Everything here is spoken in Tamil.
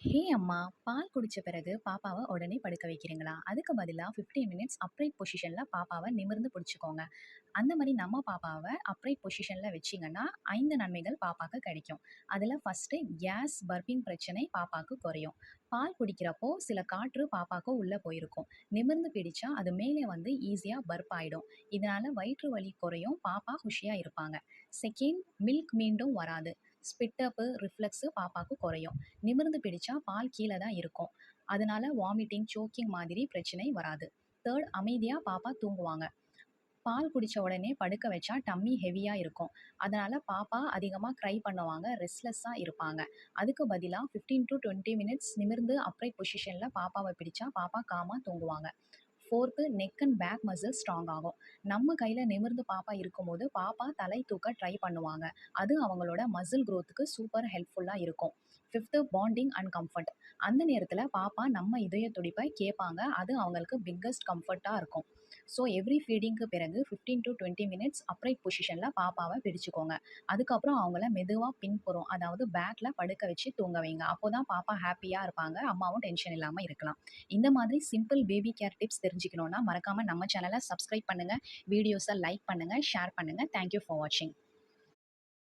ஹே அம்மா, பால் குடிச்ச பிறகு பாப்பாவ உடனே படுக்க வைக்கிறீங்களா? அதுக்கு பதிலா 15 மினிட்ஸ் அப்ரைட் பொசிஷன்ல பாப்பாவ நிமிர்ந்து பிடிச்சுக்கோங்க. அந்த மாரி நம்ம பாப்பாவ அப்ரைட் பொசிஷன்ல வச்சீங்கன்னா, 5 நன்மைகள் பாப்பாக்கு கிடைக்கும். அதுல ஃபர்ஸ்ட்டு கேஸ், பர்பிங் பிரச்சனை பாப்பாக்கு குறையும். பால் குடிக்கிறப்போ சில காற்று பாப்பாக்கு உள்ள போயிருக்கும். நிமிர்ந்து பிடிச்சா அது மேலே வந்து ஈஸியா பர்ப் ஆயிடும். இதனால வயிற்று வலி குறையும். பாப்பா குஷியா இருப்பாங்க. செகண்ட், மில்க் மீண்டும் வராது. ஸ்பிட்டப்பு, ரிஃப்ளக்ஸு பாப்பாக்கு குறையும். நிமிர்ந்து பிடிச்சா பால் கீழ தான் இருக்கும். அதனால வாமிட்டிங், சோக்கிங் மாதிரி பிரச்சனை வராது. 3 அமைதியா பாப்பா தூங்குவாங்க. பால் குடிச்ச உடனே படுக்க வச்சா டம்மி ஹெவியா இருக்கும். அதனால பாப்பா அதிகமா க்ரை பண்ணுவாங்க, ரெஸ்ட்லெஸ்ஸா இருப்பாங்க. அதுக்கு பதிலா 15 டூ 20 மினிட்ஸ் நிமிர்ந்து அப்ரைட் பொசிஷன்ல பாப்பாவ பிடிச்சா பாப்பா காமா தூங்குவாங்க. 4த்து, neck and back muscles strong ஆகும். நம்ம கையில நிமிர்ந்து பாப்பா இருக்கும்போது, பாப்பா தலை தூக்க ட்ரை பண்ணுவாங்க. அது அவங்களோட மசில் குரோத்துக்கு சூப்பர் ஹெல்ப்ஃபுல்லா இருக்கும். 5த்து, பாண்டிங் அண்ட் கம்ஃபர்ட். அந்த நேரத்தில பாப்பா நம்ம இதய துடிப்பை கேட்பாங்க. அது அவங்களுக்கு பிக்கஸ்ட் கம்ஃபர்ட்டா இருக்கும். ஸோ எவ்ரி ஃபீடிங்க்கு பிறகு 15 டூ 20 மினிட்ஸ் அப்ரைட் பொசிஷன்ல பாப்பாவ பிடிச்சுக்கோங்க. அதுக்கப்புறம் அவங்கள மெதுவா பின்புறம், அதாவது பேக்ல படுக்க வச்சு தூங்க வைங்க. அப்போதான் பாப்பா ஹேப்பியா இருப்பாங்க. அம்மாவும் டென்ஷன் இல்லாம இருக்கலாம். இந்த மாதிரி சிம்பிள் பேபி கேர் டிப்ஸ் தெரிஞ்சுக்கணும்னா, மறக்காம நம்ம சேனல சப்ஸ்கிரைப் பண்ணுங்க. வீடியோஸ லைக் பண்ணுங்க, ஷேர் பண்ணுங்க. தேங்க் யூ ஃபார் வாட்சிங்.